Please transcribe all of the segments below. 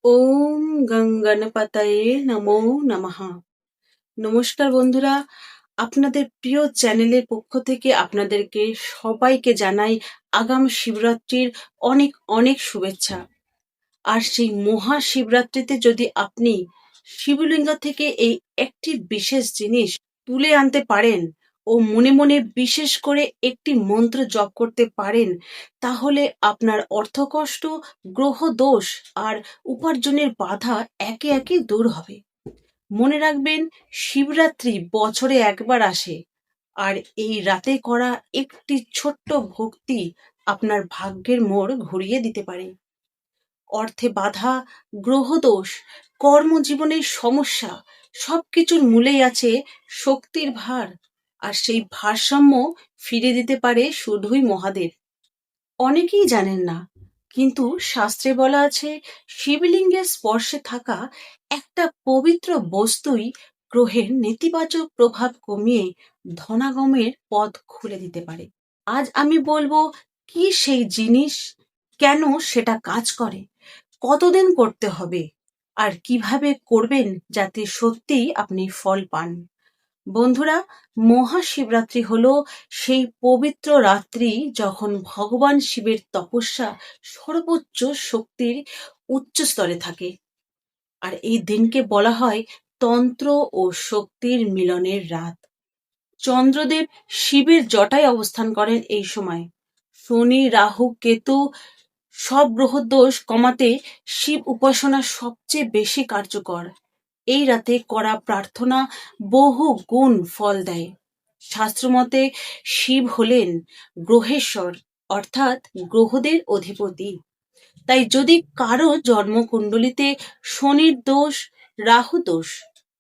ওম গঙ্গণপতয়ে নমো নমঃ। নমস্কার বন্ধুরা, আপনাদের প্রিয় চ্যানেলের পক্ষ থেকে আপনাদেরকে সবাইকে জানাই আগাম শিবরাত্রির অনেক অনেক শুভেচ্ছা। আর সেই মহাশিবরাত্রিতে যদি আপনি শিবলিঙ্গ থেকে এই একটি বিশেষ জিনিস তুলে আনতে পারেন ও মনে মনে বিশেষ করে একটি মন্ত্র জপ করতে পারেন, তাহলে আপনার অর্থকষ্ট, গ্রহ দোষ আর উপার্জনের বাধা একে একে দূর হবে। মনে রাখবেন, শিবরাত্রি বছরে একবার আসে, আর এই রাতে করা একটি ছোট্ট ভক্তি আপনার ভাগ্যের মোড় ঘুরিয়ে দিতে পারে। অর্থে বাধা, গ্রহদোষ, কর্মজীবনের সমস্যা সবকিছুর মূলেই আছে শক্তির ভার, আর সেই ভারসাম্য ফিরে দিতে পারে শুধুই মহাদেব। অনেকেই জানেন না, কিন্তু শাস্ত্রে বলা আছে শিবলিঙ্গের স্পর্শে থাকা একটা পবিত্র বস্তুই গ্রহের নেতিবাচক প্রভাব কমিয়ে ধনাগমের পথ খুলে দিতে পারে। আজ আমি বলবো কি সেই জিনিস, কেন সেটা কাজ করে, কতদিন করতে হবে, আর কিভাবে করবেন যাতে সত্যিই আপনি ফল পান। বন্ধুরা, মহাশিবরাত্রি হলো সেই পবিত্র রাত্রি যখন ভগবান শিবের তপস্যা সর্বোচ্চ শক্তির উচ্চ স্তরে থাকে। আর এই দিনকে বলা হয় তন্ত্র ও শক্তির মিলনের রাত। চন্দ্রদেব শিবের জটায় অবস্থান করেন এই সময়। শনি, রাহু, কেতু সব গ্রহদোষ কমাতে শিব উপাসনা সবচেয়ে বেশি কার্যকর। এই রাতে করা প্রার্থনা বহু গুণ ফল দেয়। শাস্ত্রমতে শিব হলেন গ্রহেশ্বর, অর্থাৎ গ্রহদের অধিপতি। তাই যদি কারো জন্মকুণ্ডলিতে শনির দোষ, রাহু দোষ,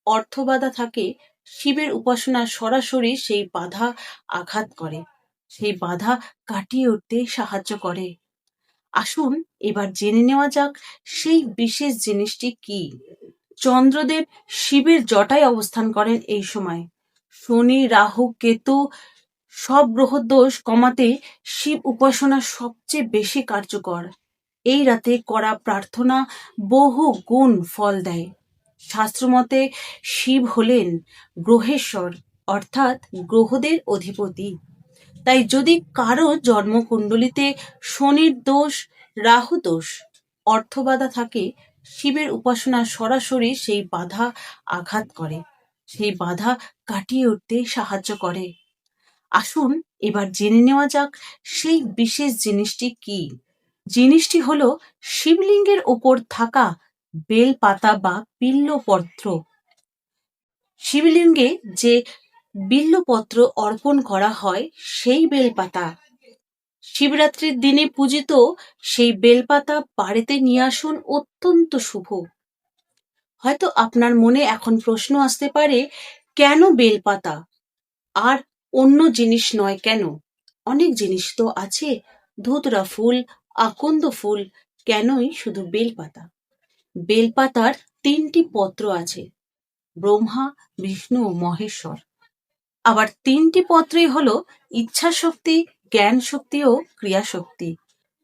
অর্থবাধা থাকে, শিবের উপাসনা সরাসরি সেই বাধা আঘাত করে, সেই বাধা কাটিয়ে উঠতে সাহায্য করে। আসুন এবার জেনে নেওয়া যাক সেই বিশেষ জিনিসটি কি। চন্দ্রদেব শিবের জটায় অবস্থান করেন এই সময়। শনি, রাহু, কেতু সব গ্রহদোষ কমাতে শিব উপাসনা সবচেয়ে বেশি কার্যকর। এই রাতে করা প্রার্থনা বহু গুণ ফল দেয়। শাস্ত্রমতে শিব হলেন গ্রহেশ্বর, অর্থাৎ গ্রহদের অধিপতি। তাই যদি কারো জন্মকুণ্ডলিতে শনির দোষ, রাহু দোষ, অর্থবাধা থাকে, শিবের উপাসনা সরাসরি সেই বাধা আঘাত করে, সেই বাধা কাটিয়ে উঠতে সাহায্য করে। আসুন এবার জেনে নেওয়া যাক সেই বিশেষ জিনিসটি কি। জিনিসটি হলো শিবলিঙ্গের ওপর থাকা বেলপাতা বা বিল্বপত্র। শিবলিঙ্গে যে বিল্বপত্র অর্পণ করা হয় সেই বেলপাতা, শিবরাত্রির দিনে পূজিত সেই বেলপাতা বাড়িতে নিয়ে আসুন, অত্যন্ত শুভ। হয়তো আপনার মনে এখন প্রশ্ন আসতে পারে, কেন বেলপাতা আর অন্য জিনিস নয় কেন? অনেক জিনিস তো আছে, ধুতরা ফুল, আকন্দ ফুল, কেনই শুধু বেলপাতা? বেলপাতার 3টি পত্র আছে, ব্রহ্মা, বিষ্ণু ও মহেশ্বর। আবার 3টি পত্রই হলো ইচ্ছা শক্তি, জ্ঞান শক্তি ও ক্রিয়া শক্তি।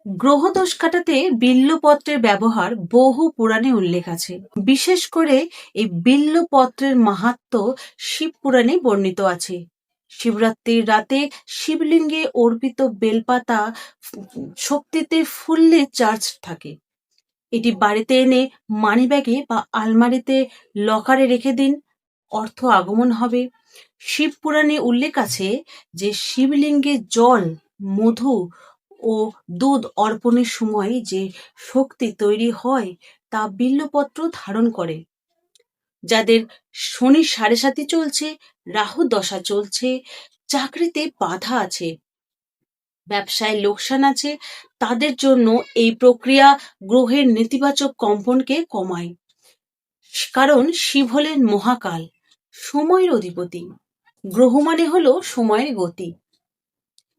গ্রহদোষ কাটাতে বিল্বপত্রের ব্যবহার বহু পুরাণে উল্লেখ আছে। বিশেষ করে এই বিল্বপত্রের মাহাত্ম্য শিব পুরাণে বর্ণিত আছে। শিবরাত্রির রাতে শিবলিঙ্গে অর্পিত বেলপাতা শক্তিতে ফুললি চার্জ থাকে। এটি বাড়িতে এনে মানিব্যাগে বা আলমারিতে লকারে রেখে দিন, অর্থ আগমন হবে। শিব পুরাণে উল্লেখ আছে যে শিবলিঙ্গে জল, মধু ও দুধ অর্পণের সময় যে শক্তি তৈরি হয় তা বিল্বপত্র ধারণ করে। যাদের শনি 7.5 চলছে, রাহু দশা চলছে, চাকরিতে বাধা আছে, ব্যবসায় লোকসান আছে, তাদের জন্য এই প্রক্রিয়া গ্রহের নেতিবাচক কম্পনকে কমায়। কারণ শিব হলেন মহাকাল, সময়ের অধিপতি। গ্রহ মানে হলো সময়ের গতি।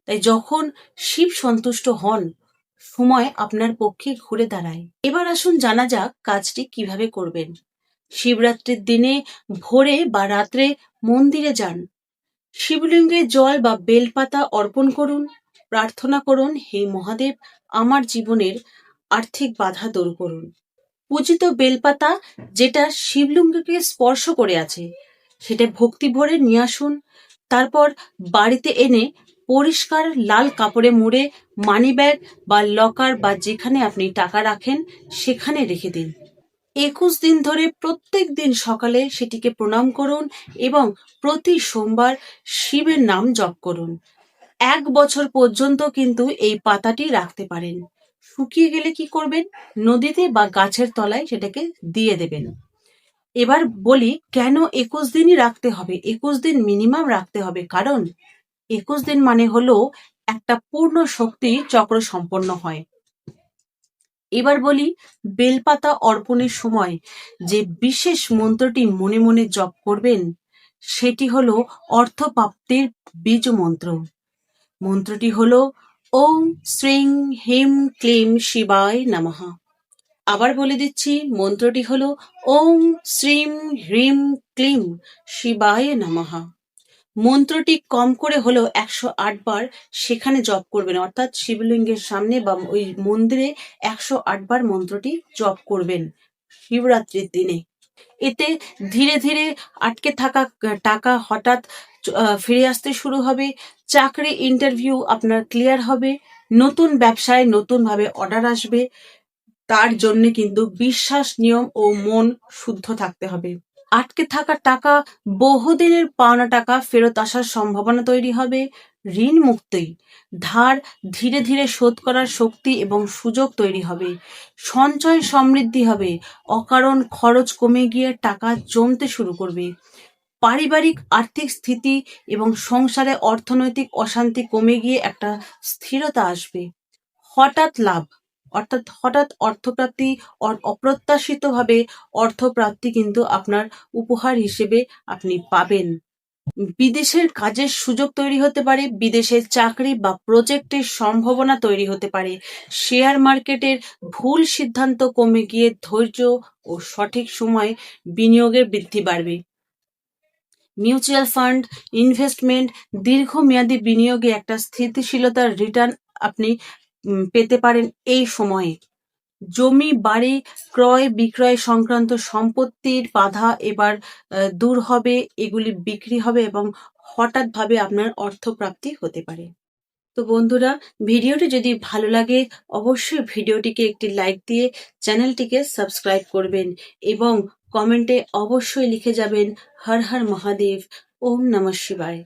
তাই যখন শিব সন্তুষ্ট হন, সময় আপনার পক্ষে ঘুরে দাঁড়ায়। এবার আসুন জানা যাক কাজটি কিভাবে করবেন। শিবরাত্রির দিনে ভোরে বা রাত্রে মন্দিরে যান, শিবলিঙ্গে জল বা বেলপাতা অর্পণ করুন, প্রার্থনা করুন, হে মহাদেব, আমার জীবনের আর্থিক বাধা দূর করুন। পূজিত বেলপাতা যেটা শিবলিঙ্গকে স্পর্শ করে আছে সেটা ভক্তি ভরে নিয়ে আসুন। তারপর বাড়িতে এনে পরিষ্কার লাল কাপড়ে মুড়ে মানিব্যাগ বা লকার বা যেখানে আপনি টাকা রাখেন সেখানে রেখে দিন। 21 দিন ধরে প্রত্যেক দিন সকালে সেটিকে প্রণাম করুন এবং প্রতি সোমবার শিবের নাম জপ করুন। 1 বছর পর্যন্ত কিন্তু এই পাতাটি রাখতে পারেন। শুকিয়ে গেলে কি করবেন? নদীতে বা গাছের তলায় সেটাকে দিয়ে দেবেন। এবার বলি কেন 21 দিনই রাখতে হবে? 21 দিন মিনিমাম রাখতে হবে, কারণ 21 দিন মানে হলো একটা পূর্ণ শক্তি চক্র সম্পন্ন হয়। এবার বলি বেলপাতা অর্পণের সময় যে বিশেষ মন্ত্রটি মনে মনে জপ করবেন সেটি হলো অর্থপ্রাপ্তির বীজ মন্ত্র। মন্ত্রটি হলো ওম শ্রীং হিম ক্লিম শিবায় নমঃ। আবার বলে দিচ্ছি, মন্ত্রটি হলো ওম শ্রীম হ্রিম ক্লিম শিবায় নমঃ। মন্ত্রটি কম করে হলেও 108 বার সেখানে জপ করবেন, অর্থাৎ শিবলিঙ্গের সামনে বা ওই মন্দিরে 108 বার মন্ত্রটি জপ করবেন শিবরাত্রির দিনে। এতে ধীরে ধীরে আটকে থাকা টাকা হঠাৎ ফিরে আসতে শুরু হবে। চাকরি ইন্টারভিউ আপনার ক্লিয়ার হবে। নতুন ব্যবসায় নতুনভাবে অর্ডার আসবে। তার জন্য কিন্তু বিশ্বাস, নিয়ম ও মন শুদ্ধ থাকতে হবে। আটকে থাকা টাকা, বহুদিনের পাওনা টাকা ফেরত আসার সম্ভাবনা তৈরি হবে। ঋণ মুক্তি, ধার ধীরে ধীরে শোধ করার শক্তি এবং সুযোগ তৈরি হবে। সঞ্চয় সমৃদ্ধি হবে। অকারণ খরচ কমে গিয়ে টাকা জমতে শুরু করবে। পারিবারিক আর্থিক স্থিতি এবং সংসারে অর্থনৈতিক অশান্তি কমে গিয়ে একটা স্থিরতা আসবে। হঠাৎ লাভ, অর্থাৎ হঠাৎ অর্থপ্রাপ্তি, অপ্রত্যাশিতভাবে অর্থপ্রাপ্তি কিন্তু আপনার উপহার হিসেবে আপনি পাবেন। বিদেশের কাজের সুযোগ তৈরি হতে পারে, বিদেশের চাকরি বা প্রজেক্টের সম্ভাবনা তৈরি হতে পারে। শেয়ার মার্কেটের ভুল সিদ্ধান্ত কমে গিয়ে ধৈর্য ও সঠিক সময় বিনিয়োগের বৃদ্ধি বাড়বে। মিউচুয়াল ফান্ড, ইনভেস্টমেন্ট, দীর্ঘমেয়াদী বিনিয়োগে একটা স্থিতিশীলতার রিটার্ন আপনি পেতে পারেন এই সময়ে। জমি বাড়ি ক্রয় বিক্রয় সংক্রান্ত সম্পত্তির বাধা এবার দূর হবে, এগুলি বিক্রি হবে এবং হঠাৎভাবে আপনার অর্থপ্রাপ্তি হতে পারে। তো বন্ধুরা, ভিডিওটি যদি ভালো লাগে অবশ্যই ভিডিওটিকে একটি লাইক দিয়ে চ্যানেলটিকে সাবস্ক্রাইব করবেন এবং কমেন্টে অবশ্যই লিখে যাবেন হর হর মহাদেব, ওম নমঃ শিবায়।